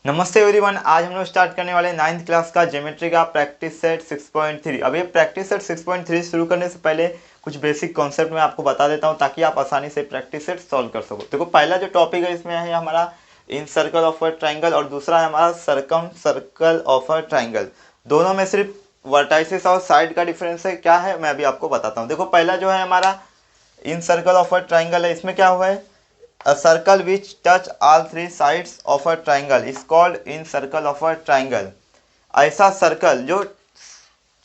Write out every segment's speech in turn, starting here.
नमस्ते एवरीवन। आज हम लोग स्टार्ट करने वाले 9th क्लास का ज्योमेट्री का प्रैक्टिस सेट 6.3। अब ये प्रैक्टिस सेट 6.3 शुरू करने से पहले कुछ बेसिक कॉन्सेप्ट मैं आपको बता देता हूँ ताकि आप आसानी से प्रैक्टिस सेट सॉल्व कर सको। देखो, पहला जो टॉपिक है इसमें है हमारा इन सर्कल ऑफ अ ट्राइंगल और दूसरा है हमारा सरकम सर्कल ऑफ अ ट्राइंगल। दोनों में सिर्फ वर्टाइसिस और साइड का डिफरेंस है, क्या है मैं अभी आपको बताता हूँ। देखो, पहला जो है हमारा इन सर्कल ऑफ अ ट्राइंगल है, इसमें क्या हुआ है, A circle which touch all three sides of a triangle is called in circle of a triangle। ऐसा सर्कल जो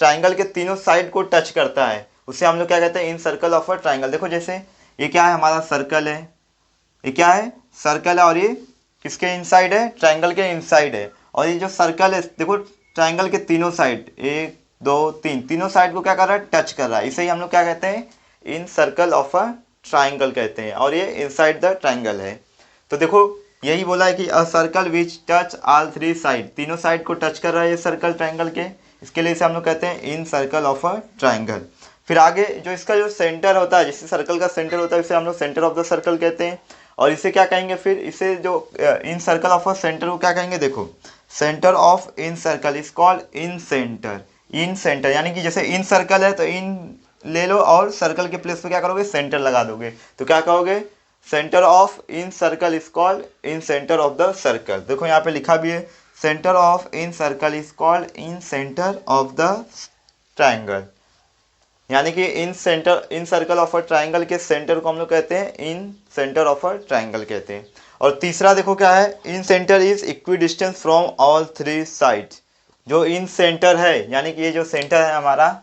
ट्राइंगल के तीनों साइड को टच करता है उसे हम लोग क्या कहते हैं, इन सर्कल ऑफ अ ट्राइंगल। देखो, जैसे ये क्या है, हमारा सर्कल है, ये क्या है, सर्कल है, और ये किसके इनसाइड है, ट्राइंगल के इनसाइड है। और ये जो सर्कल है, देखो ट्राइंगल के तीनों साइड, एक दो तीन, तीनों साइड को क्या कर रहा है, टच कर रहा है। इसे ही हम लोग क्या कहते हैं, इन सर्कल ऑफ अ ट्राइंगल कहते हैं, और ये इनसाइड द ट्राइंगल है। तो देखो, यही बोला है कि अ सर्कल विच टच ऑल थ्री साइड, तीनों साइड को टच कर रहा है ये सर्कल ट्राइंगल के, इसके लिए इसे हम लोग कहते हैं इन सर्कल ऑफ अ ट्राइंगल। फिर आगे जो इसका जो सेंटर होता है, जैसे सर्कल का सेंटर होता है इसे हम लोग सेंटर ऑफ द सर्कल कहते हैं। और इसे क्या कहेंगे, फिर इसे जो इन सर्कल ऑफ अ सेंटर को क्या कहेंगे, देखो centre of incircle is called incentre. In centre यानी कि जैसे इन सर्कल है तो इन ले लो और सर्कल के प्लेस पे क्या करोगे, सेंटर लगा दोगे, तो क्या कहोगे, centre of incircle is called incentre of the circle. देखो यहाँ पे लिखा भी है, centre of incircle is called incentre of the triangle. यानी कि incentre, incircle of a triangle के सेंटर को हम लोग कहते हैं incentre of a triangle कहते हैं। और तीसरा देखो क्या है, incentre is equi distance from all three sides. जो इन सेंटर है, यानी कि ये जो सेंटर है हमारा,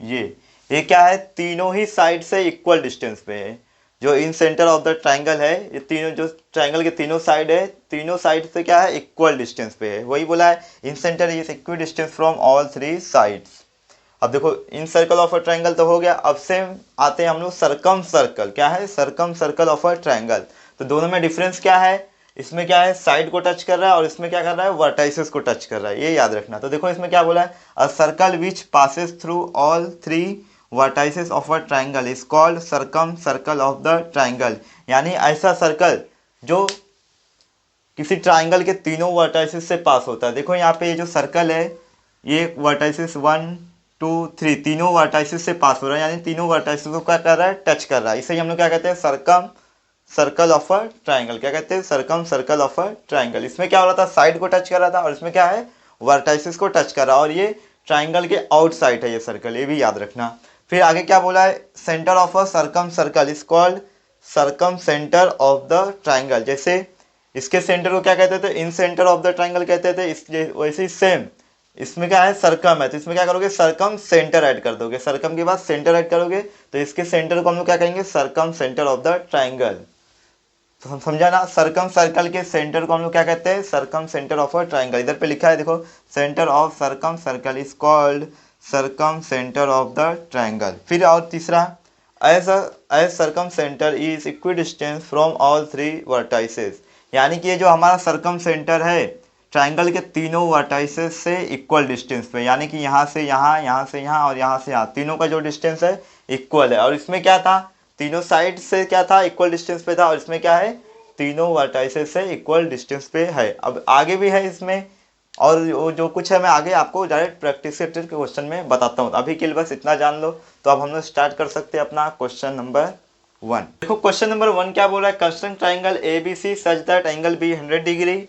ये क्या है, तीनों ही साइड से इक्वल डिस्टेंस पे है। जो इन सेंटर ऑफ द ट्राइंगल है, ये तीनों जो ट्राइंगल के तीनों साइड है, तीनों साइड से क्या है, इक्वल डिस्टेंस पे है। वही बोला है, incentre is equi distance from all three sides. अब देखो, incircle of a triangle तो हो गया, अब से आते हैं हम लोग सरकम सर्कल। क्या है, सरकम सर्कल ऑफ अ ट्राइंगल। तो दोनों में डिफरेंस क्या है, इसमें क्या है, साइड को टच कर रहा है और इसमें क्या कर रहा है, वर्टाइसेस को टच कर रहा है, ये याद रखना। तो देखो इसमें क्या बोला है, a circle which passes through all three vertices of a triangle is called circumcircle of the triangle. यानी ऐसा सर्कल जो किसी ट्राइंगल के तीनों वर्टाइसेस से पास होता है। देखो यहाँ पे ये जो सर्कल है, ये वर्टाइसेस 1 2 3 तीनों वर्टाइसेस से पास हो रहा है, यानी तीनों वर्टाइसेस को क्या कर रहा है, टच कर रहा है। इसे ही हम लोग क्या कहते हैं, सरकम सर्कल ऑफ अ ट्राइंगल। क्या कहते हैं, सरकम सर्कल ऑफ अ ट्राइंगल। इसमें क्या हो रहा था, साइड को टच कर रहा था, और इसमें क्या है, वर्टाइसेस को टच कर रहा है, और ये ट्राइंगल के आउटसाइड है ये सर्कल, ये भी याद रखना। फिर आगे क्या बोला है, centre of a circumcircle is called circumcentre of the triangle. जैसे इसके सेंटर को क्या कहते थे, incentre of the triangle कहते थे, इस वैसे ही सेम इसमें क्या है, सरकम है, तो इसमें क्या करोगे, सरकम सेंटर ऐड कर दोगे, सरकम के बाद सेंटर ऐड करोगे, तो इसके सेंटर को हम लोग क्या कहेंगे, सरकम सेंटर ऑफ द ट्राइंगल। तो हम समझा ना, सरकम सर्कल के सेंटर को हम लोग क्या कहते हैं, circumcentre of a triangle. इधर पे लिखा है देखो, centre of circumcircle is called circumcentre of the triangle. फिर और तीसरा, as as circumcentre is equi distance from all three vertices. यानी कि ये जो हमारा सरकम सेंटर है, ट्राइंगल के तीनों वर्टाइसेस से इक्वल डिस्टेंस पे, यानी कि यहाँ से यहाँ, यहाँ से यहाँ और यहाँ से यहाँ, तीनों का जो डिस्टेंस है इक्वल है। और इसमें क्या था, तीनों साइड से क्या था, इक्वल डिस्टेंस पे था, और इसमें क्या है, तीनों वर्टाइसेस से इक्वल डिस्टेंस पे है। अब आगे भी है इसमें, और जो कुछ है मैं आगे आपको डायरेक्ट प्रैक्टिस के क्वेश्चन में बताता हूँ। अभी के लिए बस इतना जान लो। तो अब हम लोग स्टार्ट कर सकते हैं अपना क्वेश्चन नंबर 1। देखो क्वेश्चन नंबर 1 क्या बोल रहा है, construct triangle A B C such that angle B 100 degree,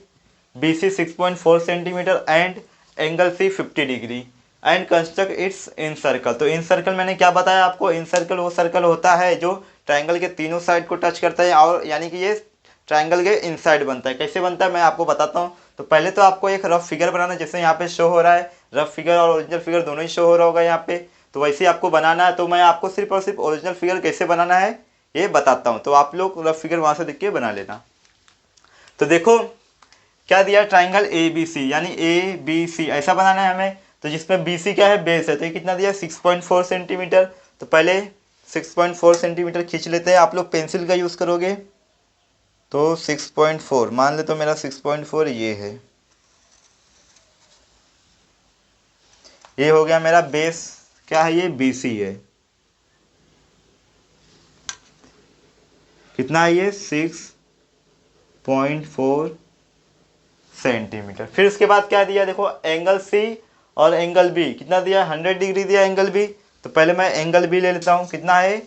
B C 6.4 centimetre and angle C 50 degree and construct its incircle. तो इन सर्कल मैंने क्या बताया आपको, इन सर्कल वो सर्कल होता है जो ट्राइंगल के तीनों साइड को टच करता है, और यानी कि ये ट्राइंगल के इनसाइड बनता है। कैसे बनता है मैं आपको बताता हूँ। तो पहले तो आपको एक रफ फिगर बनाना है, जैसे यहाँ पे शो हो रहा है, रफ फिगर और ओरिजिनल फिगर दोनों ही शो हो रहा होगा यहाँ पे। तो वैसे ही आपको बनाना है। तो मैं आपको सिर्फ और सिर्फ ओरिजिनल फिगर कैसे बनाना है ये बताता हूँ, तो आप लोग रफ फिगर वहाँ से देख के बना लेना। तो देखो क्या दिया, ट्राइंगल ए बी सी, यानी ए बी सी ऐसा बनाना है हमें। तो जिसमें बी सी क्या है, बेस है, तो ये कितना दिया, 6.4 सेंटीमीटर। तो पहले 6.4 सेंटीमीटर खींच लेते हैं। आप लोग पेंसिल का यूज़ करोगे तो 6.4 मान ले, तो मेरा 6.4 ये है, ये हो गया मेरा बेस। क्या है ये, बी सी है। कितना है ये, 6.4 सेंटीमीटर। फिर उसके बाद क्या दिया, देखो एंगल सी और एंगल बी कितना दिया, 100 डिग्री दिया एंगल बी। तो पहले मैं एंगल बी ले लेता हूँ, कितना है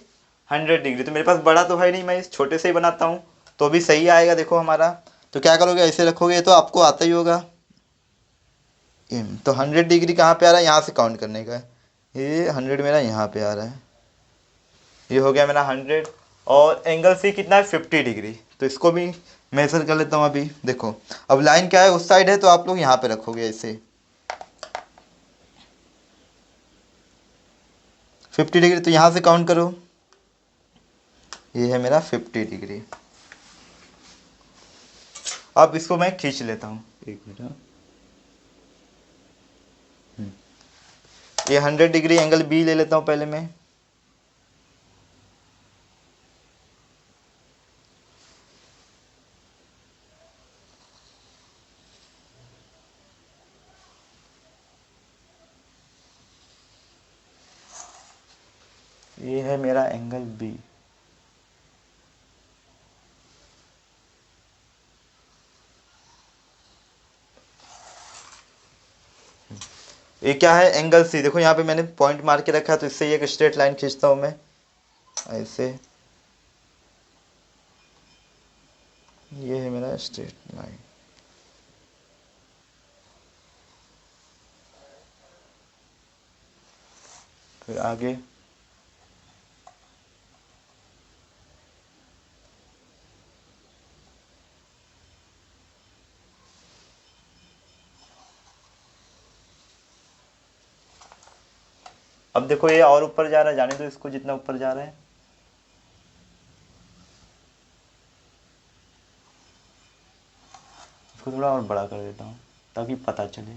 100 डिग्री। तो मेरे पास बड़ा तो है नहीं, मैं इस छोटे से ही बनाता हूँ तो भी सही आएगा देखो हमारा। तो क्या करोगे, ऐसे रखोगे, तो आपको आता ही होगा। तो 100 डिग्री कहाँ पे आ रहा है, यहाँ से काउंट करने का है। ये 100 मेरा यहाँ पे आ रहा है, ये हो गया मेरा 100। और एंगल सी कितना है 50 डिग्री। तो इसको भी मेजर कर लेता हूँ अभी। देखो अब लाइन क्या है, उस साइड है, तो आप लोग यहाँ पे रखोगे ऐसे 50 डिग्री। तो यहाँ से काउंट करो, ये है मेरा 50 डिग्री। अब इसको मैं खींच लेता हूँ, एक मिनट। ये 100 डिग्री एंगल बी ले लेता हूँ पहले मैं। ये है मेरा एंगल बी। ये क्या है, एंगल सी। देखो यहाँ पे मैंने पॉइंट मार के रखा है, तो इससे एक स्ट्रेट लाइन खींचता हूँ मैं ऐसे। ये है मेरा स्ट्रेट लाइन। फिर आगे अब देखो ये और ऊपर जा रहा है, जाने दो इसको जितना ऊपर जा रहा है। इसको थोड़ा और बड़ा कर देता हूँ ताकि पता चले।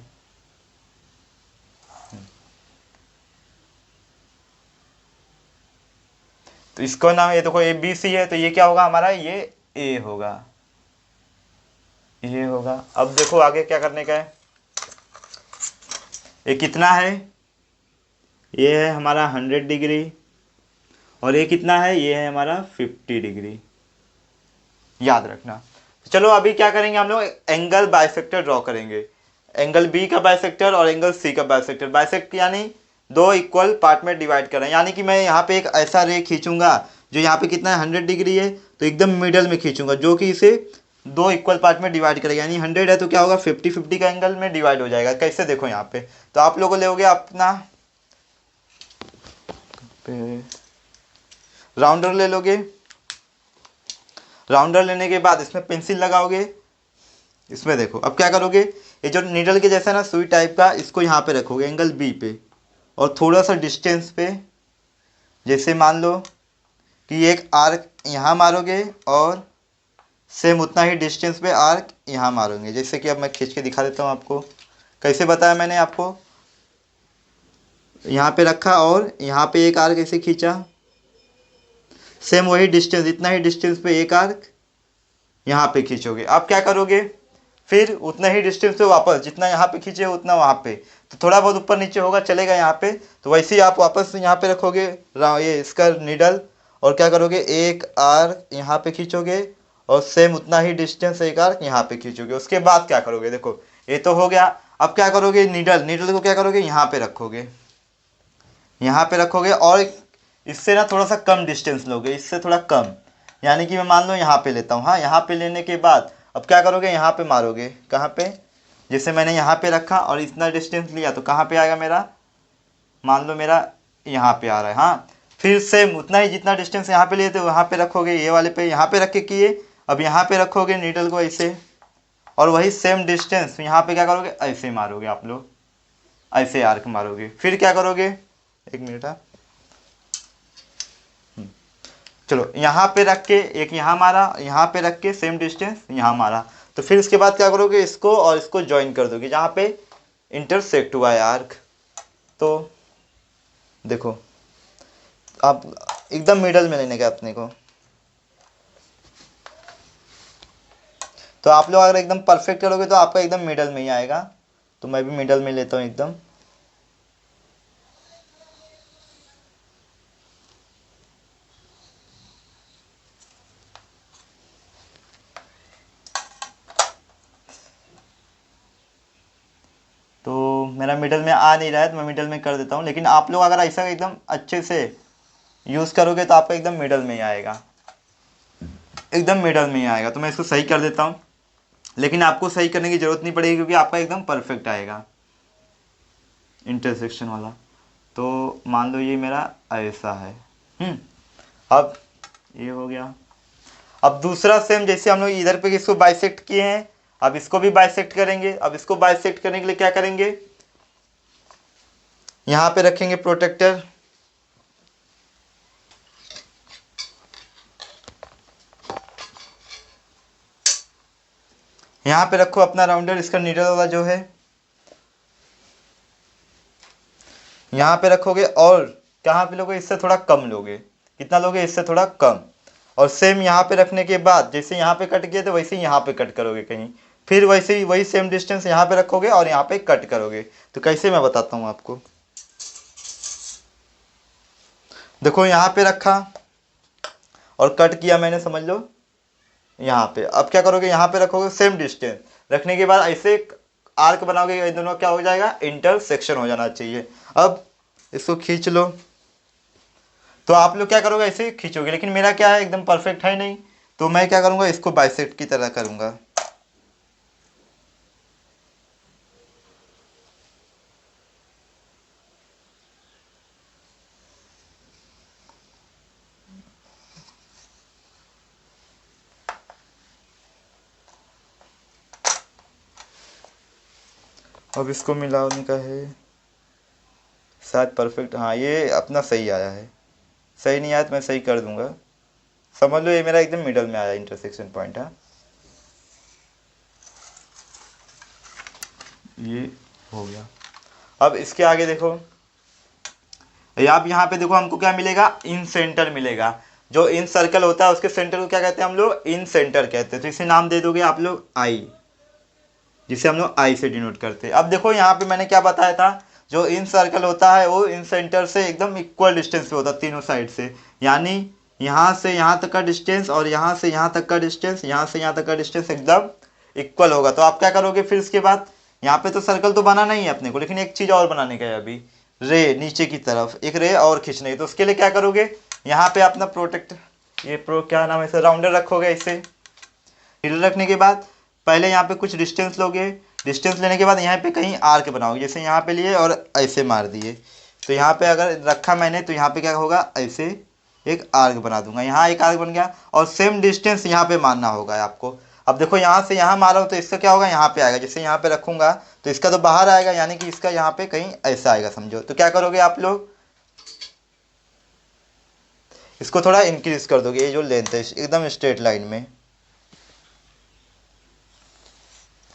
तो इसको नाम, ये देखो ए बी सी है, तो ये क्या होगा हमारा, ये ए होगा, ये होगा। अब देखो आगे क्या करने का है, ये कितना है, ये है हमारा 100 डिग्री। और ये कितना है, ये है हमारा 50 डिग्री, याद रखना। चलो अभी क्या करेंगे, हम लोग एंगल बाइसेक्टर ड्रॉ करेंगे। एंगल बी का बाइसेक्टर और एंगल सी का बाइसेक्टर। बाइसेक्ट यानी दो इक्वल पार्ट में डिवाइड कर रहे हैं, यानी कि मैं यहाँ पे एक ऐसा रे खींचूंगा जो यहाँ पे कितना है 100 डिग्री है, तो एकदम मिडल में खींचूंगा जो कि इसे दो इक्वल पार्ट में डिवाइड करेगा। यानी 100 है तो क्या होगा 50-50 का एंगल में डिवाइड हो जाएगा। कैसे, देखो यहाँ पे, तो आप लोगों लोगे अपना राउंडर ले लोगे। राउंडर लेने के बाद इसमें पेंसिल लगाओगे। इसमें देखो अब क्या करोगे, ये जो नीडल के जैसा ना सुई टाइप का, इसको यहाँ पे रखोगे एंगल बी पे, और थोड़ा सा डिस्टेंस पे, जैसे मान लो कि एक आर्क यहाँ मारोगे और सेम उतना ही डिस्टेंस पे आर्क यहाँ मारोगे। जैसे कि अब मैं खींच के दिखा देता हूँ आपको, कैसे बताया मैंने आपको। यहाँ पे रखा और यहाँ पे एक आर्क ऐसे खींचा, सेम वही डिस्टेंस, इतना ही डिस्टेंस पे एक आर्क यहाँ पे खींचोगे। अब क्या करोगे, फिर उतना ही डिस्टेंस पे वापस, जितना यहाँ पे खींचे उतना वहाँ पे, तो थोड़ा बहुत ऊपर नीचे होगा चलेगा यहाँ पे। तो वैसे ही आप वापस यहाँ पे रखोगे ये इसका नीडल, और क्या करोगे, एक आर्क यहाँ पे खींचोगे और सेम उतना ही डिस्टेंस एक आर्क यहाँ पे खींचोगे। उसके बाद क्या करोगे, देखो ये तो हो गया। अब क्या करोगे, नीडल नीडल को क्या करोगे, यहाँ पे रखोगे, यहाँ पे रखोगे, और इससे ना थोड़ा सा कम डिस्टेंस लोगे, इससे थोड़ा कम। यानी कि मैं मान लो यहाँ पे लेता हूँ, हाँ यहाँ पे लेने के बाद अब क्या करोगे, यहाँ पे मारोगे, कहाँ पे, जैसे मैंने यहाँ पे रखा और इतना डिस्टेंस लिया, तो कहाँ पे आएगा मेरा, मान लो मेरा यहाँ पे आ रहा है। हाँ, फिर सेम उतना ही जितना डिस्टेंस यहाँ पे लिए थे वहाँ पे रखोगे, ये वाले पे यहाँ पे रख के किए। अब यहाँ पे रखोगे नीडल को ऐसे, और वही सेम डिस्टेंस यहाँ पे क्या करोगे, ऐसे मारोगे आप लोग, ऐसे आर्क मारोगे। फिर क्या करोगे, एक मिनट, हाँ चलो यहाँ पे रख के एक यहाँ मारा, यहाँ पे रख के सेम डिस्टेंस यहाँ मारा। तो फिर इसके बाद क्या करोगे, इसको और इसको ज्वाइन कर दोगे जहाँ पे इंटरसेक्ट हुआ है आर्क। तो देखो आप एकदम मिडल में लेने का अपने को। तो आप लोग अगर एकदम परफेक्ट करोगे तो आपका एकदम मिडल में ही आएगा। तो मैं भी मिडल में लेता हूँ एकदम। मेरा मिडल में आ नहीं रहा है तो मैं मिडल में कर देता हूँ, लेकिन आप लोग अगर ऐसा एकदम अच्छे से यूज़ करोगे तो आपका एकदम मिडल में ही आएगा, एकदम मिडल में ही आएगा। तो मैं इसको सही कर देता हूँ, लेकिन आपको सही करने की ज़रूरत नहीं पड़ेगी क्योंकि आपका एकदम परफेक्ट आएगा इंटरसेक्शन वाला। तो मान लो ये मेरा ऐसा है। अब ये हो गया। अब दूसरा सेम जैसे हम लोग इधर पे इसको बाइसेक्ट किए हैं, अब इसको भी बाइसेक्ट करेंगे। अब इसको बाइसेक्ट करने के लिए क्या करेंगे, यहां पे रखेंगे प्रोटेक्टर, यहां पे रखो अपना राउंडर, इसका नीडल वाला जो है यहां पे रखोगे। और कहां पे लोगे, इससे थोड़ा कम लोगे। कितना लोगे, इससे थोड़ा कम। और सेम यहाँ पे रखने के बाद जैसे यहाँ पे कट किए थे वैसे ही यहाँ पे कट करोगे कहीं, फिर वैसे ही वही सेम डिस्टेंस यहाँ पे रखोगे और यहाँ पे कट करोगे। तो कैसे मैं बताता हूँ आपको। देखो यहाँ पे रखा और कट किया मैंने, समझ लो यहाँ पे। अब क्या करोगे, यहाँ पे रखोगे सेम डिस्टेंस, रखने के बाद ऐसे आर्क बनाओगे, इन दोनों क्या हो जाएगा, इंटरसेक्शन हो जाना चाहिए। अब इसको खींच लो। तो आप लोग क्या करोगे, ऐसे खींचोगे, लेकिन मेरा क्या है एकदम परफेक्ट है नहीं, तो मैं क्या करूँगा, इसको बाइसेक्ट की तरह करूँगा। अब इसको मिलाने का है, शायद परफेक्ट, हाँ ये अपना सही आया है। सही नहीं आया तो मैं सही कर दूंगा। समझ लो ये मेरा एकदम मिडल में आया इंटरसेक्शन पॉइंट है। ये हो गया। अब इसके आगे देखो, आप यहाँ पे देखो हमको क्या मिलेगा, इन सेंटर मिलेगा। जो इन सर्कल होता है उसके सेंटर को क्या कहते हैं हम लोग, इन सेंटर कहते हैं। तो इसे नाम दे दोगे आप लोग आई, जिसे हम लोग आई से डिनोट करते हैं। अब देखो यहाँ पे मैंने क्या बताया था, जो इन सर्कल होता है वो इन सेंटर से एकदम इक्वल डिस्टेंस पे होता है तीनों साइड से। यानी यहाँ से यहाँ तक का डिस्टेंस और यहाँ से यहाँ तक का डिस्टेंस, यहाँ से यहाँ तक का डिस्टेंस एकदम इक्वल होगा। तो आप क्या करोगे फिर इसके बाद, यहाँ पे तो सर्कल तो बनाना ही है अपने को, लेकिन एक चीज़ और बनाने का है अभी, रे नीचे की तरफ एक रे और खींचने की। तो उसके लिए क्या करोगे, यहाँ पे अपना प्रोटेक्ट, ये प्रो क्या नाम है इसे, राउंडर रखोगे। इसे नीडल रखने के बाद पहले यहाँ पे कुछ डिस्टेंस लोगे, डिस्टेंस लेने के बाद यहाँ पे कहीं आर्क बनाओगे, जैसे यहाँ पे लिए और ऐसे मार दिए। तो यहाँ पे अगर रखा मैंने तो यहाँ पे क्या होगा, ऐसे एक आर्क बना दूंगा। यहाँ एक आर्क बन गया और सेम डिस्टेंस यहाँ पे मारना होगा आपको। अब देखो यहाँ से यहाँ मारा हो तो इसका क्या होगा, यहाँ पे आएगा। जैसे यहाँ पे रखूंगा तो इसका तो बाहर आएगा, यानी कि इसका यहाँ पे कहीं ऐसा आएगा समझो। तो क्या करोगे आप लोग, इसको थोड़ा इंक्रीज कर दोगे, ये जो लेंथ है एकदम स्ट्रेट लाइन में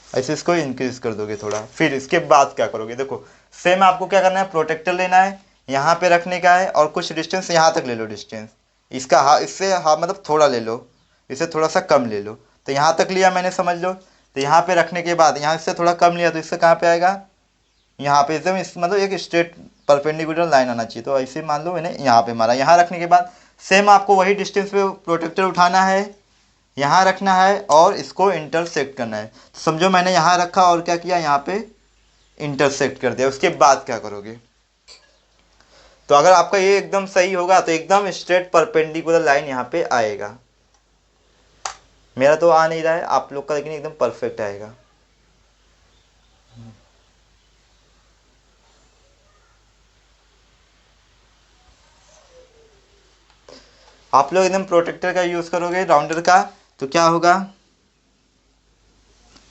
ऐसे इसको इंक्रीज कर दोगे थोड़ा। फिर इसके बाद क्या करोगे, देखो सेम आपको क्या करना है, प्रोटेक्टर लेना है, यहाँ पे रखने का है और कुछ डिस्टेंस यहाँ तक ले लो डिस्टेंस। इसका इससे मतलब थोड़ा ले लो, इससे थोड़ा सा कम ले लो। तो यहाँ तक लिया मैंने, समझ लो। तो यहाँ पे रखने के बाद यहाँ इससे थोड़ा कम लिया तो इससे कहाँ पे आएगा, यहाँ पे एकदम मतलब एक स्ट्रेट परपेंडिकुलर लाइन आना चाहिए। तो ऐसे मान लो मैंने यहाँ पे मारा। यहाँ रखने के बाद सेम आपको वही डिस्टेंस पे प्रोटेक्टर उठाना है, यहाँ रखना है और इसको इंटरसेक्ट करना है। तो समझो मैंने यहाँ रखा और क्या किया, यहाँ पे इंटरसेक्ट कर दिया। उसके बाद क्या करोगे, तो अगर आपका ये एकदम सही होगा तो एकदम स्ट्रेट परपेंडिकुलर लाइन यहाँ पे आएगा। मेरा तो आ नहीं रहा है, आप लोग का लेकिन एकदम परफेक्ट आएगा। आप लोग एकदम प्रोटेक्टर का यूज करोगे, राउंडर का, तो क्या होगा,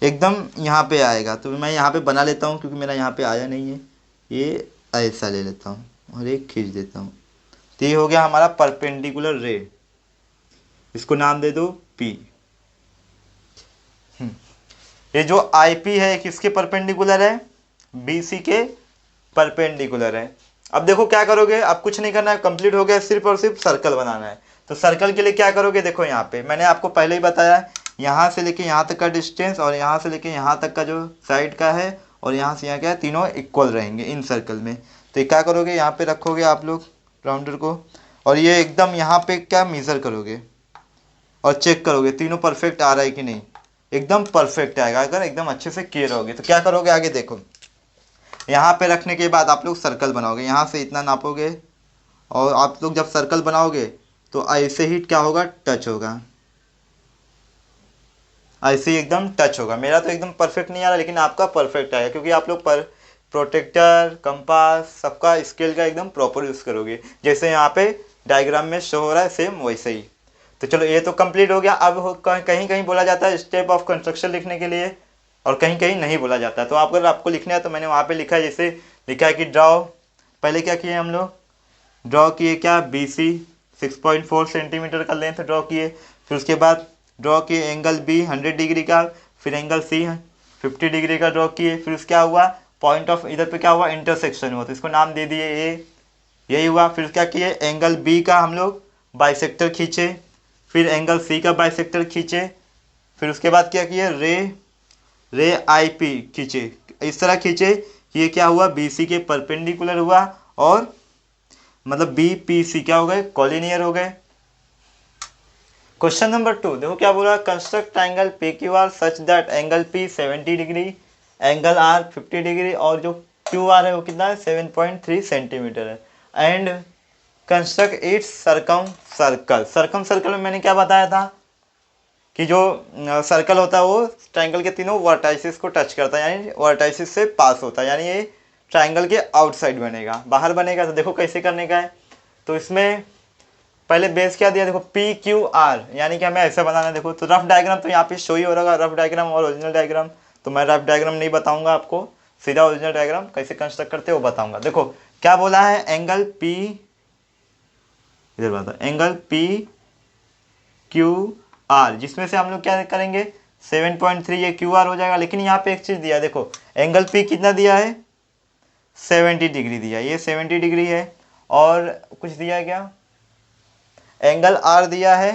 एकदम यहाँ पे आएगा। तो मैं यहाँ पे बना लेता हूँ क्योंकि मेरा यहाँ पे आया नहीं है। ये ऐसा ले लेता हूँ और एक खींच देता हूँ। तो ये हो गया हमारा परपेंडिकुलर रे, इसको नाम दे दो पी। ये जो आई पी है किसके परपेंडिकुलर है, बी सी के परपेंडिकुलर है। अब देखो क्या करोगे, अब कुछ नहीं करना है, कंप्लीट हो गया, सिर्फ और सिर्फ सर्कल बनाना है। तो सर्कल के लिए क्या करोगे, देखो यहाँ पे मैंने आपको पहले ही बताया, यहाँ से लेके यहाँ तक का डिस्टेंस और यहाँ से लेके यहाँ तक का जो साइड का है और यहाँ से यहाँ क्या है, तीनों इक्वल रहेंगे इन सर्कल में। तो ये क्या करोगे, यहाँ पे रखोगे आप लोग राउंडर को और ये एकदम यहाँ पे क्या मेज़र करोगे और चेक करोगे तीनों परफेक्ट आ रहा है कि नहीं। एकदम परफेक्ट आएगा अगर एकदम अच्छे से किए रहोगे। तो क्या करोगे आगे देखो, यहाँ पे रखने के बाद आप लोग सर्कल बनाओगे, यहाँ से इतना नापोगे और आप लोग जब सर्कल बनाओगे तो ऐसे ही क्या होगा, टच होगा, ऐसे ही एकदम टच होगा। मेरा तो एकदम परफेक्ट नहीं आ रहा, लेकिन आपका परफेक्ट आएगा क्योंकि आप लोग पर प्रोटेक्टर, कंपास, सबका स्केल का एकदम प्रॉपर यूज़ करोगे, जैसे यहाँ पे डायग्राम में शो हो रहा है सेम वैसे ही। तो चलो ये तो कंप्लीट हो गया। अब कहीं कहीं बोला जाता है स्टेप ऑफ कंस्ट्रक्शन लिखने के लिए और कहीं कहीं नहीं बोला जाता है। तो आप अगर आपको लिखना है तो मैंने वहाँ पे लिखा है, जैसे लिखा है कि ड्रॉ, पहले क्या किए हम लोग, ड्रॉ किए क्या, बी सी 6.4 सेंटीमीटर का लेंथ ड्रॉ किए। फिर उसके बाद ड्रॉ किए एंगल बी 100 डिग्री का, फिर एंगल सी 50 डिग्री का ड्रॉ किए। फिर उसका हुआ पॉइंट ऑफ, इधर पे क्या हुआ, इंटरसेक्शन हुआ तो इसको नाम दे दिए ए, यही हुआ। फिर क्या किए, एंगल बी का हम लोग बाइसेक्टर खींचे, फिर एंगल सी का बाइसेक्टर खींचे। फिर उसके बाद क्या किए, रे आई पी खींचे, इस तरह खींचे। ये क्या हुआ, बी सी के परपेंडिकुलर हुआ और मतलब बी पी सी क्या हो गए, कॉलिनियर हो गए। क्वेश्चन नंबर 2 देखो क्या बोला, construct triangle P Q R such that angle P 70 degree, angle R 50 degree और जो क्यू आर है वो कितना है, 7.3 सेंटीमीटर है। And construct its circumcircle. Circumcircle में मैंने क्या बताया था कि जो सर्कल होता है वो ट्रायंगल के तीनों वर्टाइसिस को टच करता है, यानी वर्टाइसिस से पास होता है, यानी ये ट्रायंगल के आउटसाइड बनेगा, बाहर बनेगा। तो देखो कैसे करने का है, तो इसमें पहले बेस क्या दिया, देखो पी क्यू आर, यानी कि हमें ऐसा बनाना है। देखो तो रफ डायग्राम तो यहाँ पे शो ही हो रहा है, रफ डायग्राम और ओरिजिनल डायग्राम। तो मैं रफ डायग्राम नहीं बताऊंगा आपको, सीधा ओरिजिनल डायग्राम कैसे कंस्ट्रक्ट करते हैं वो बताऊंगा। देखो क्या बोला है, एंगल पी, इधर बात, एंगल पी क्यू आर, जिसमें से हम लोग क्या करेंगे, 7.3 ये क्यू आर हो जाएगा। लेकिन यहाँ पे एक चीज़ दिया है, देखो एंगल पी कितना दिया है, 70 डिग्री दिया है, ये 70 डिग्री है। और कुछ दिया है क्या, एंगल आर दिया है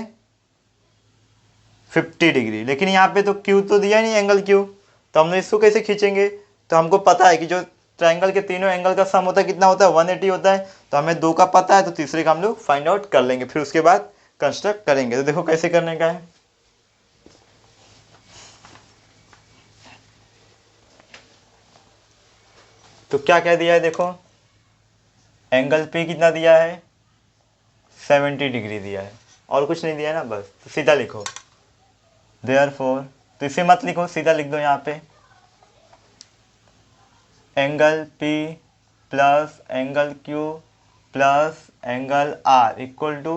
50 डिग्री। लेकिन यहाँ पे तो क्यू तो दिया नहीं, एंगल क्यू, तो हम लोग इसको कैसे खींचेंगे। तो हमको पता है कि जो ट्रायंगल के तीनों एंगल का सम होता है कितना होता है, 180 होता है। तो हमें दो का पता है, तो तीसरे का हम लोग फाइंड आउट कर लेंगे, फिर उसके बाद कंस्ट्रक्ट करेंगे। तो देखो कैसे करने का है, तो क्या क्या दिया है, देखो एंगल पे कितना दिया है, 70 डिग्री दिया है, और कुछ नहीं दिया है ना, बस तो सीधा लिखो देयरफॉर, तो इसे मत लिखो, सीधा लिख दो यहाँ पे angle P plus angle Q plus angle R equal to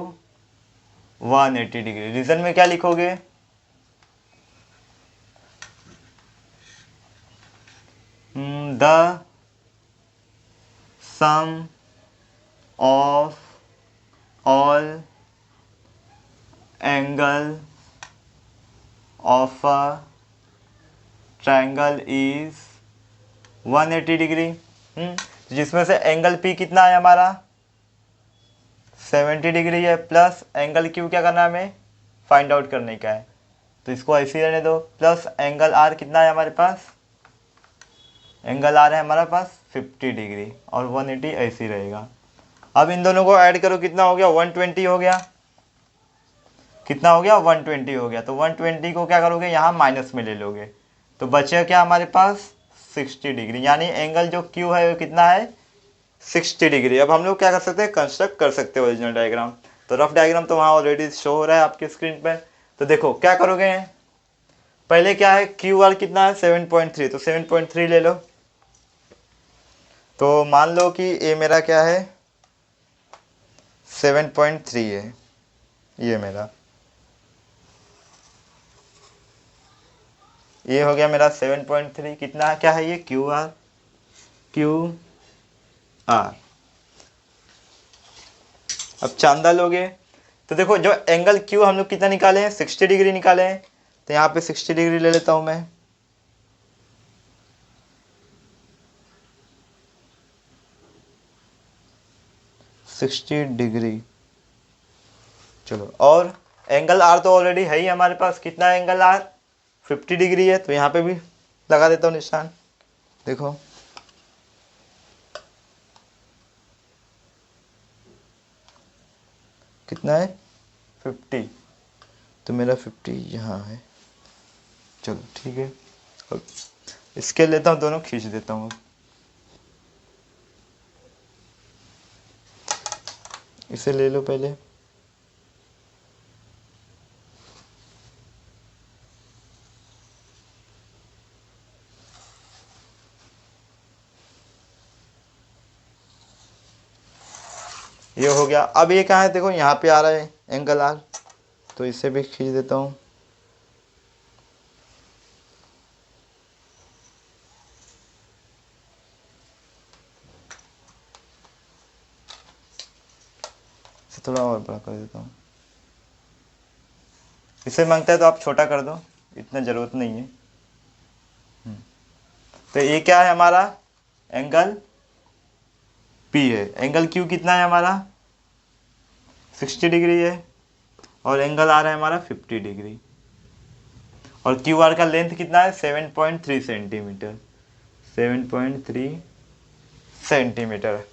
180 degree. Reason में क्या लिखोगे, the sum of all angle of a triangle is 180 degree. जिसमें से एंगल पी कितना है हमारा, 70 डिग्री है, प्लस एंगल क्यू क्या करना है, हमें फाइंड आउट करने का है, तो इसको ऐसे ही रहने दो। प्लस एंगल आर कितना है हमारे पास, एंगल आर है हमारे पास 50 डिग्री और 180 ऐसे ही रहेगा। अब इन दोनों को ऐड करो, कितना हो गया, 120 हो गया, कितना हो गया, 120 हो गया। तो 120 को क्या करोगे, यहाँ माइनस में ले लोगे, तो बचे क्या हमारे पास 60 डिग्री, यानी एंगल जो क्यू है वो कितना है, 60 डिग्री। अब हम लोग क्या कर सकते हैं, कंस्ट्रक्ट कर सकते हैं ओरिजिनल डायग्राम। तो रफ डायग्राम तो वहाँ ऑलरेडी शो हो रहा है आपके स्क्रीन पे। तो देखो क्या करोगे, पहले क्या है, क्यू आर कितना है 7.3, तो 7.3 ले लो। तो मान लो कि ये मेरा क्या है 7.3 है, ये मेरा, ये हो गया मेरा 7.3, कितना क्या है ये, क्यू आर। अब चांदा लोगे, तो देखो जो एंगल क्यू हम लोग कितना निकाले हैं, 60 डिग्री निकाले हैं, तो यहाँ पे 60 डिग्री ले लेता हूँ मैं, सिक्सटी डिग्री। चलो, और एंगल आर तो ऑलरेडी है ही हमारे पास, कितना है एंगल आर, 50 डिग्री है, तो यहाँ पे भी लगा देता हूँ निशान। देखो कितना है 50, तो मेरा 50 यहाँ है। चलो ठीक है, अब स्केल लेता हूँ, दोनों खींच देता हूँ। इसे ले लो पहले। ये हो गया। अब ये कहाँ है, देखो यहाँ पे आ रहा है एंगल आर, तो इसे भी खींच देता हूँ। इसे थोड़ा और बड़ा कर देता हूँ। इसे मांगता है तो आप छोटा कर दो, इतना ज़रूरत नहीं है। तो ये क्या है हमारा, एंगल पी है। एंगल क्यू कितना है हमारा, 60 डिग्री है, और एंगल आ रहा है हमारा 50 डिग्री। और क्यू आर का लेंथ कितना है, 7.3 सेंटीमीटर, 7.3 सेंटीमीटर।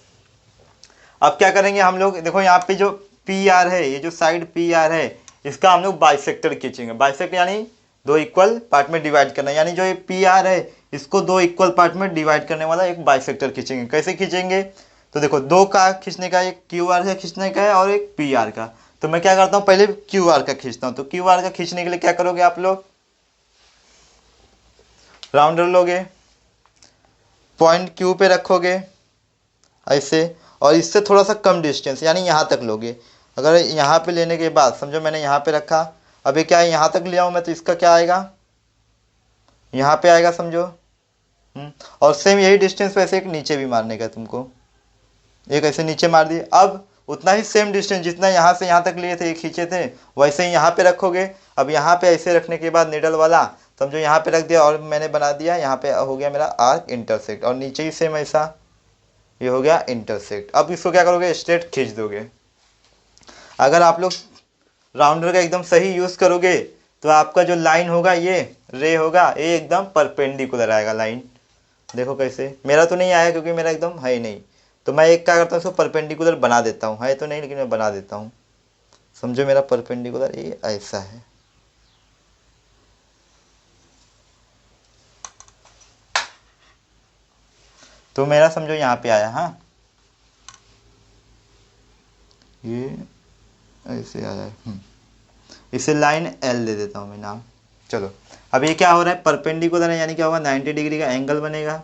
अब क्या करेंगे हम लोग, देखो यहाँ पे जो पी आर है, ये जो साइड पी आर है, इसका हम लोग बाइसेक्टर खींचेंगे। बाइसेक्टर यानी दो इक्वल पार्ट में डिवाइड करना, यानी जो ये पी आर है इसको दो इक्वल पार्ट में डिवाइड करने वाला एक बाइसेक्टर खींचेंगे। कैसे खींचेंगे, तो देखो दो का खींचने का, एक क्यू आर का खींचने का है और एक पी आर का। तो मैं क्या करता हूँ, पहले क्यू आर का खींचता हूँ। तो क्यू आर का खींचने के लिए क्या करोगे आप लोग, राउंडर लोगे, पॉइंट क्यू पे रखोगे ऐसे, और इससे थोड़ा सा कम डिस्टेंस यानी यहाँ तक लोगे। अगर यहाँ पे लेने के बाद समझो मैंने यहाँ पे रखा, अभी क्या है यहाँ तक ले आऊँ मैं, तो इसका क्या आएगा, यहाँ पे आएगा समझो। और सेम यही डिस्टेंस वैसे एक नीचे भी मारने का तुमको, एक ऐसे नीचे मार दिए। अब उतना ही सेम डिस्टेंस जितना यहाँ से यहाँ तक लिए थे, खींचे थे, वैसे ही यहाँ पे रखोगे। अब यहाँ पे ऐसे रखने के बाद निडल वाला समझो यहाँ पे रख दिया, और मैंने बना दिया यहाँ पे हो गया मेरा आर्क इंटरसेक्ट, और नीचे ही सेम ऐसा ये हो गया इंटरसेक्ट। अब इसको क्या करोगे, स्ट्रेट खींच दोगे। अगर आप लोग राउंडर का एकदम सही यूज़ करोगे तो आपका जो लाइन होगा, ये रे होगा, ये एकदम परपेंडिकुलर आएगा लाइन। देखो कैसे, मेरा तो नहीं आया क्योंकि मेरा एकदम है ही नहीं। तो मैं एक क्या करता हूँ, इसको परपेंडिकुलर बना देता हूँ, है तो नहीं लेकिन मैं बना देता हूँ। समझो मेरा परपेंडिकुलर ये ऐसा है। तो मेरा समझो यहाँ पे आया, हाँ ये ऐसे आया है। इसे लाइन एल दे देता हूँ मैं नाम। चलो अब ये क्या हो रहा है, परपेंडिकुलर है, यानी क्या होगा 90 डिग्री का एंगल बनेगा।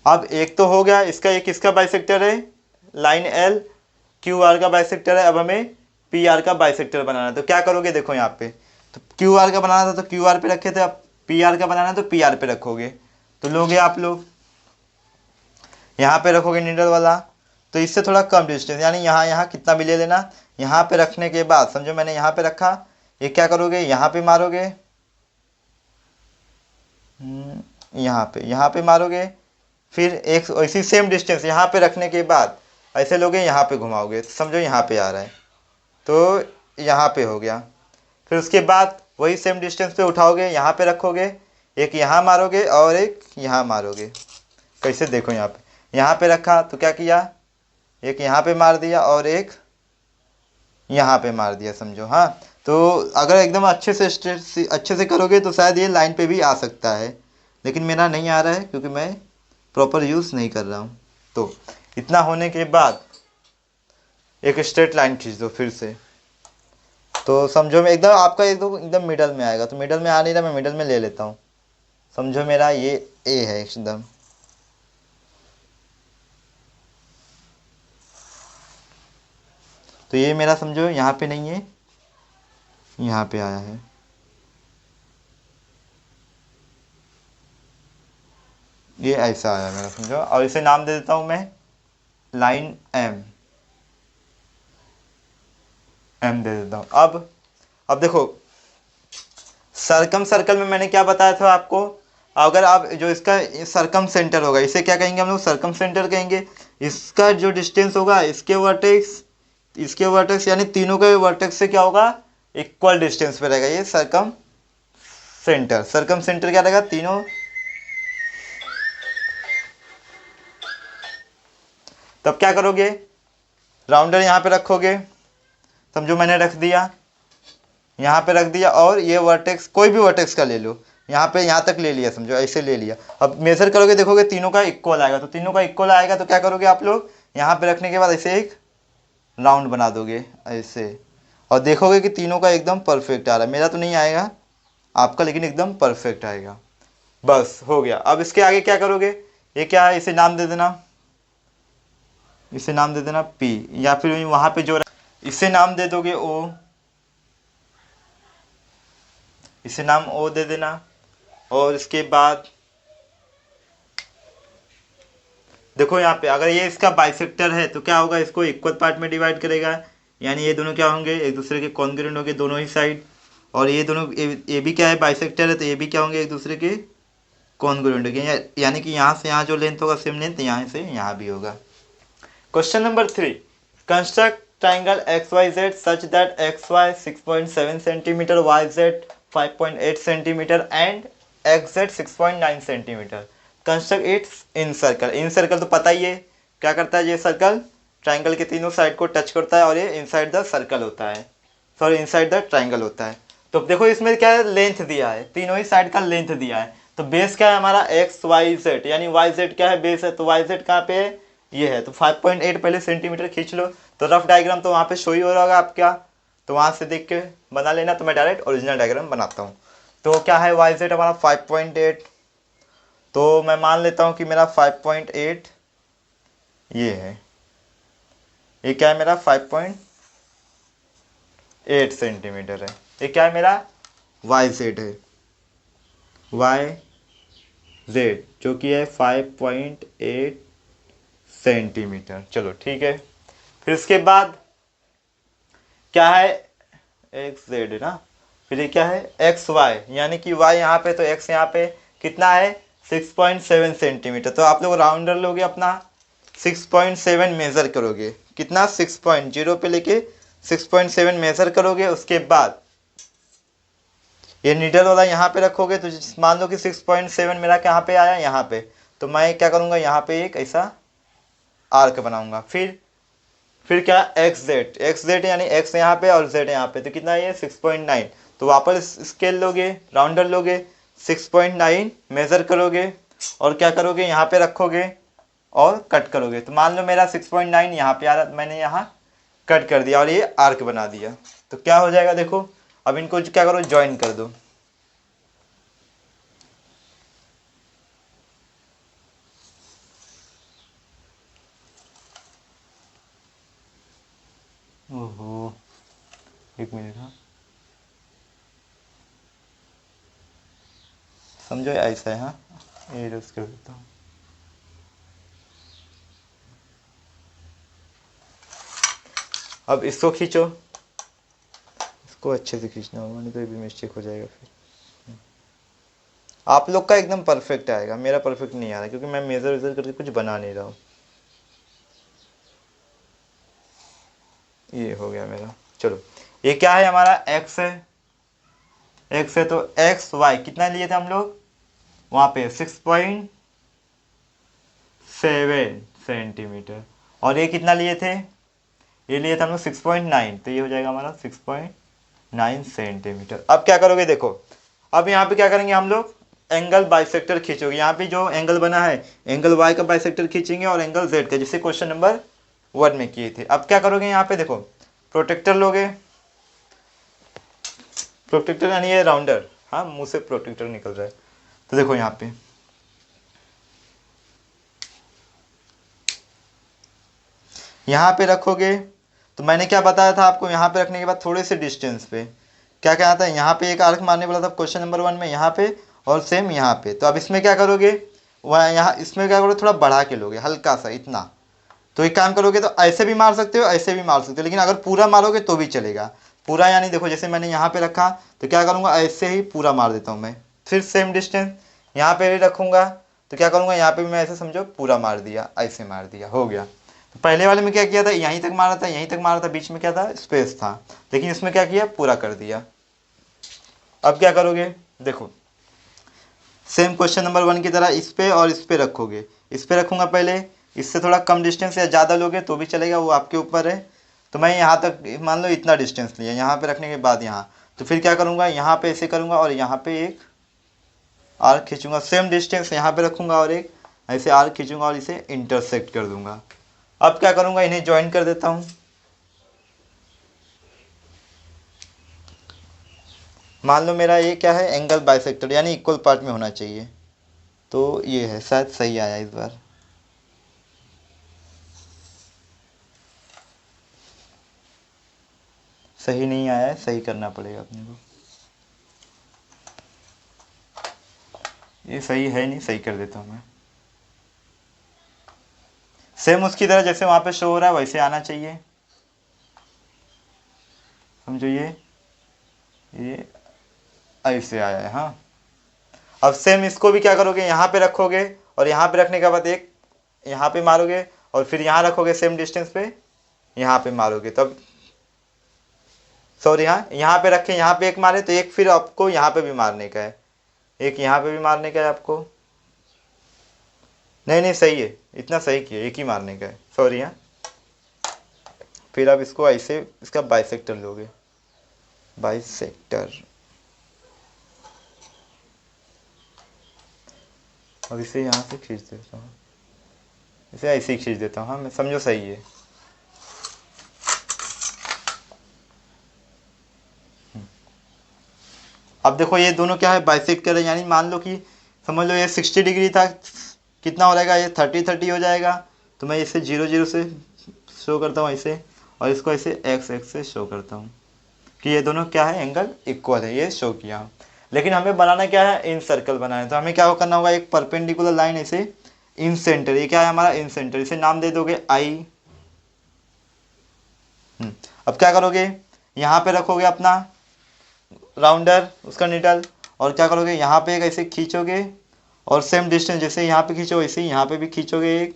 अब एक तो हो गया इसका, एक इसका बाइसेक्टर है लाइन एल, क्यू आर का बाइसेक्टर है। अब हमें पी आर का बाइसेक्टर बनाना है। तो क्या करोगे, देखो यहाँ पे तो क्यू आर का बनाना था तो क्यू आर पे रखे थे, अब पी आर का बनाना है तो पी आर पे रखोगे। तो लोगे आप लोग यहाँ पे रखोगे नीडल वाला, तो इससे थोड़ा कम डिस्टेंस यानी यहाँ यहाँ कितना भी ले लेना। यहाँ पे रखने के बाद समझो मैंने यहाँ पे रखा, ये क्या करोगे, यहाँ पे मारोगे, यहाँ पे मारोगे। फिर एक इसी सेम डिस्टेंस यहाँ पे रखने के बाद ऐसे लोगे, यहाँ पे घुमाओगे, समझो यहाँ पे आ रहा है तो यहाँ पे हो गया। फिर उसके बाद वही सेम डिस्टेंस पे उठाओगे, यहाँ पे रखोगे, एक यहाँ मारोगे और एक यहाँ मारोगे। कैसे, देखो यहाँ पे रखा तो क्या किया, एक यहाँ पे मार दिया और एक यहाँ पे मार दिया, समझो। हाँ, तो अगर एकदम अच्छे से करोगे तो शायद ये लाइन पे भी आ सकता है, लेकिन मेरा नहीं आ रहा है क्योंकि मैं प्रॉपर यूज़ नहीं कर रहा हूँ। तो इतना होने के बाद एक स्ट्रेट लाइन खींच दो फिर से। तो समझो मैं एकदम आपका एकदम मिडल में आएगा, तो मिडल में आ नहीं रहा, मैं मिडल में ले लेता हूँ। समझो मेरा ये ए है एकदम, तो ये मेरा समझो यहाँ पे नहीं है, यहाँ पे आया है। ये ऐसा आया मेरा, समझो। और इसे नाम दे देता हूँ मैं लाइन एम, एम दे देता हूँ। अब देखो सरकम सर्कल में मैंने क्या बताया था आपको, अगर आप जो इसका सरकम सेंटर होगा, इसे क्या कहेंगे हम लोग, सरकम सेंटर कहेंगे। इसका जो डिस्टेंस होगा इसके वर्टेक्स यानी तीनों के वर्टेक्स से क्या होगा, इक्वल डिस्टेंस पे रहेगा ये सरकम सेंटर। सरकम सेंटर क्या रहेगा, तीनों। तब क्या करोगे, राउंडर यहाँ पे रखोगे, समझो मैंने रख दिया, यहाँ पे रख दिया, और ये वर्टेक्स कोई भी वर्टेक्स का ले लो, यहाँ पे यहाँ तक ले लिया, समझो ऐसे ले लिया। अब मेजर करोगे, देखोगे तीनों का इक्वल आएगा, तो तीनों का इक्वल आएगा तो क्या करोगे आप लोग, यहाँ पे रखने के बाद ऐसे एक राउंड बना दोगे ऐसे, और देखोगे कि तीनों का एकदम परफेक्ट आ रहा है। मेरा तो नहीं आएगा, आपका लेकिन एकदम परफेक्ट आएगा। बस हो गया। अब इसके आगे क्या करोगे, ये क्या है, इसे नाम दे देना, इसे नाम दे देना पी, या फिर वहां पे जो इसे नाम दे दोगे ओ, इसे नाम ओ दे देना। और इसके बाद देखो यहाँ पे अगर ये इसका बाइसेक्टर है तो क्या होगा, इसको इक्वल पार्ट में डिवाइड करेगा, यानी ये दोनों क्या होंगे, एक दूसरे के कॉन्ग्रुएंट होंगे दोनों ही साइड। और ये दोनों ये भी क्या है, बाइसेक्टर है, तो ये भी क्या होंगे, एक दूसरे के कॉन्ग्रुएंट होंगे, यानी कि यहाँ से यहाँ जो लेंथ होगा सेम लेंथ यहाँ से यहाँ भी होगा। Question number 3, construct triangle X Y Z such that X Y 6.7 centimetre, Y Z 5.8 centimetre and X Z 6.9 centimetre. Construct its incircle. Incircle तो पता ही है क्या करता है, ये सर्कल ट्राइंगल के तीनों साइड को टच करता है और ये इनसाइड द सर्कल होता है, सॉरी इनसाइड द ट्राइंगल होता है। तो देखो इसमें क्या है, लेंथ दिया है, तीनों ही साइड का लेंथ दिया है। तो बेस क्या है हमारा एक्स वाई जेड, यानी वाई जेड क्या है, बेस है, तो वाई जेड कहाँ पे है, ये है। तो 5.8 पहले सेंटीमीटर खींच लो। तो रफ डायग्राम तो वहाँ पे शो ही हो रहा होगा आपका, तो वहाँ से देख के बना लेना। तो मैं डायरेक्ट ओरिजिनल डायग्राम बनाता हूँ। तो क्या है, वाई जेड हमारा 5.8, तो मैं मान लेता हूँ कि मेरा 5.8 ये है, ये क्या है मेरा 5.8 सेंटीमीटर है। ये क्या है मेरा वाई जेड है, वाई जेड जो कि है 5.8 सेंटीमीटर। चलो ठीक है। फिर इसके बाद क्या है, एक्स जेड है ना, फिर ये क्या है एक्स वाई, यानी कि वाई यहाँ पे तो एक्स यहाँ पे कितना है 6.7 सेंटीमीटर। तो आप लोग राउंडर लोगे अपना 6.7 मेज़र करोगे, कितना 6.0 पे लेके 6.7 मेज़र करोगे। उसके बाद ये नीडल वाला यहाँ पे रखोगे, तो मान लो कि 6.7 मेरा कहाँ पे आया, यहाँ पे। तो मैं क्या करूँगा, यहाँ पे एक ऐसा आर्क बनाऊंगा। फिर क्या, एक्स जेड यानी एक्स यहाँ पे और जेड यहाँ पे, तो कितना है ये 6.9। तो वापस स्केल लोगे, राउंडर लोगे, 6.9 मेज़र करोगे और क्या करोगे, यहाँ पे रखोगे और कट करोगे। तो मान लो मेरा 6.9 यहाँ पे आ रहा, मैंने यहाँ कट कर दिया और ये आर्क बना दिया। तो क्या हो जाएगा, देखो अब इनको क्या करो, ज्वाइन कर दो। ओहो, एक मिनट, हाँ समझो ऐसा है, हाँ ये यूज कर देता हूँ। अब इसको खींचो, इसको अच्छे से खींचना होगा, नहीं तो ये भी मिस्टेक हो जाएगा। फिर आप लोग का एकदम परफेक्ट आएगा, मेरा परफेक्ट नहीं आ रहा क्योंकि मैं मेजर वेजर करके कुछ बना नहीं रहा हूँ। ये हो गया मेरा। चलो ये क्या है, हमारा एक्स है, एक्स है, तो एक्स वाई कितना लिए थे हम लोग वहाँ पे 6.7 सेंटीमीटर, और ये कितना लिए थे, ये लिए थे हम लोग 6.9, तो ये हो जाएगा हमारा 6.9 सेंटीमीटर। अब क्या करोगे, देखो अब यहाँ पे क्या करेंगे हम लोग, एंगल बाइसेक्टर खींचोगे। यहाँ पे जो एंगल बना है एंगल वाई का बाइसेक्टर खींचेंगे और एंगल जेड का, जिसे क्वेश्चन नंबर 1 में किए थे। अब क्या करोगे, यहाँ पे देखो प्रोटेक्टर लोगे, प्रोटेक्टर यानी ये राउंडर, हाँ मुंह से प्रोटेक्टर निकल रहा है। तो देखो यहाँ पे रखोगे। तो मैंने क्या बताया था आपको, यहाँ पे रखने के बाद थोड़े से डिस्टेंस पे क्या क्या आता है, यहाँ पे एक आर्क मारने वाला था क्वेश्चन नंबर 1 में, यहाँ पे और सेम यहाँ पे। तो अब इसमें क्या करोगे, वह यहाँ इसमें क्या करोगे, थोड़ा बढ़ा के लोगे हल्का सा इतना। तो एक काम करोगे, तो ऐसे भी मार सकते हो, ऐसे भी मार सकते हो, लेकिन अगर पूरा मारोगे तो भी चलेगा। पूरा यानी देखो जैसे मैंने यहाँ पे रखा, तो क्या करूँगा, ऐसे ही पूरा मार देता हूँ मैं। फिर सेम डिस्टेंस यहाँ पे भी रखूँगा, तो क्या करूँगा, यहाँ पे भी मैं ऐसे समझो पूरा मार दिया, ऐसे मार दिया, हो गया। तो पहले वाले में क्या किया था, यहीं तक मारा था, यहीं तक मारा था, बीच में क्या था स्पेस था, लेकिन इसमें क्या किया, पूरा कर दिया। अब क्या करोगे, देखो सेम क्वेश्चन नंबर 1 की तरह इस पे और इस पे रखोगे। इस पे रखूँगा पहले, इससे थोड़ा कम डिस्टेंस या ज़्यादा लोगे तो भी चलेगा, वो आपके ऊपर है। तो मैं यहाँ तक मान लो इतना डिस्टेंस लिया, यहाँ पे रखने के बाद यहाँ, तो फिर क्या करूँगा, यहाँ पे ऐसे करूँगा और यहाँ पे एक आर्क खींचूंगा, सेम डिस्टेंस यहाँ पे रखूँगा और एक ऐसे आर्क खींचूंगा और इसे इंटरसेक्ट कर दूंगा। अब क्या करूँगा, इन्हें ज्वाइन कर देता हूँ। मान लो मेरा ये क्या है, एंगल बाइसेक्टर यानी इक्वल पार्ट में होना चाहिए, तो ये है, शायद सही आया इस बार। सही नहीं आया है, सही करना पड़ेगा अपने को। ये सही है नहीं, सही कर देता हूँ मैं। सेम उसकी तरह जैसे वहाँ पे शो हो रहा है वैसे आना चाहिए, समझो। ये ऐसे आया है। हाँ, अब सेम इसको भी क्या करोगे, यहाँ पे रखोगे और यहाँ पे रखने के बाद एक यहाँ पे मारोगे और फिर यहाँ रखोगे सेम डिस्टेंस पे, यहाँ पे मारोगे तब। सॉरी, यहाँ पे रखे, यहाँ पे एक मारे तो एक फिर आपको यहाँ पे भी मारने का है, एक यहाँ पे भी मारने का है आपको। नहीं नहीं, सही है, इतना सही किया, एक ही मारने का है, सॉरी। फिर आप इसको ऐसे इसका बाइसेक्टर लोगे, बाइसेक्टर। अब इसे यहाँ से खींच देता हूँ, इसे ऐसे ही खींच देता हूँ। हाँ, मैं समझो सही है। अब देखो ये दोनों क्या है, बाइसेक्ट कर रहे हैं, यानी मान लो कि समझ लो ये 60 डिग्री था, कितना हो जाएगा, ये 30 हो जाएगा। तो मैं इसे 0 0 से शो करता हूँ ऐसे, और इसको ऐसे x x से शो करता हूँ कि ये दोनों क्या है, एंगल इक्वल है, ये शो किया। लेकिन हमें बनाना क्या है, इन सर्कल बनाना है, तो हमें क्या करना होगा, एक परपेंडिकुलर लाइन ऐसे इन सेंटर, ये क्या है हमारा इन सेंटर, इसे नाम दे दोगे आई। अब क्या करोगे, यहाँ पे रखोगे अपना राउंडर, उसका निडल, और क्या करोगे, यहाँ पे एक ऐसे खींचोगे और सेम डिस्टेंस जैसे यहाँ पे खींचो वैसे ही यहाँ पे भी खींचोगे एक,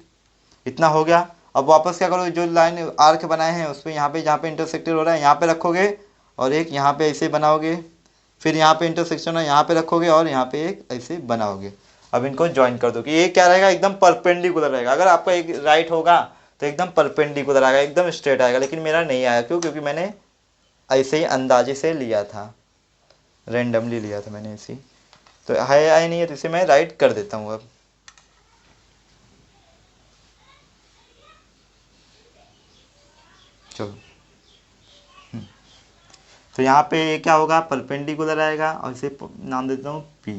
इतना हो गया। अब वापस क्या करोगे, जो लाइन आर्क बनाए हैं उस पर यहाँ पे जहाँ पे इंटरसेक्टेड हो रहा है यहाँ पे रखोगे और एक यहाँ पे ऐसे बनाओगे, फिर यहाँ पे इंटरसेक्शन है यहाँ पे रखोगे और यहाँ पे एक ऐसे बनाओगे। अब इनको ज्वाइन कर दो कि ये क्या रहेगा, एकदम परपेंडिकुलर रहेगा। अगर आपका एक राइट होगा तो एकदम परपेंडिकुलर आएगा, एकदम स्ट्रेट आएगा, लेकिन मेरा नहीं आया, क्यों, क्योंकि मैंने ऐसे ही अंदाजे से लिया था, रेंडमली लिया था मैंने ऐसे ही, तो है आया नहीं है, तो इसे मैं राइट कर देता हूँ। अब चलो, तो यहाँ पे क्या होगा, परपेंडिकुलर आएगा और इसे नाम देता हूँ पी।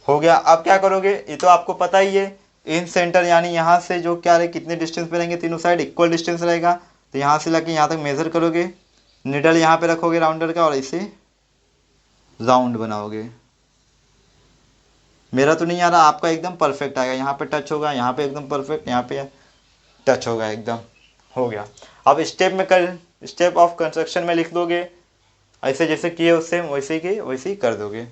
हो गया। अब क्या करोगे, ये तो आपको पता ही है, इन सेंटर यानी यहाँ से जो क्या रहे, कितने डिस्टेंस पे रहेंगे, तीनों साइड इक्वल डिस्टेंस रहेगा, तो यहाँ से लाके यहाँ तक मेजर करोगे, निडल यहाँ पे रखोगे राउंडर का और इसे राउंड बनाओगे। मेरा तो नहीं आ रहा, आपका एकदम परफेक्ट आएगा, यहाँ पे टच होगा, यहाँ पे एकदम परफेक्ट, यहाँ पे टच होगा एकदम। हो गया। अब स्टेप ऑफ कंस्ट्रक्शन में लिख दोगे, ऐसे जैसे किए उससे वैसे ही कर दोगे।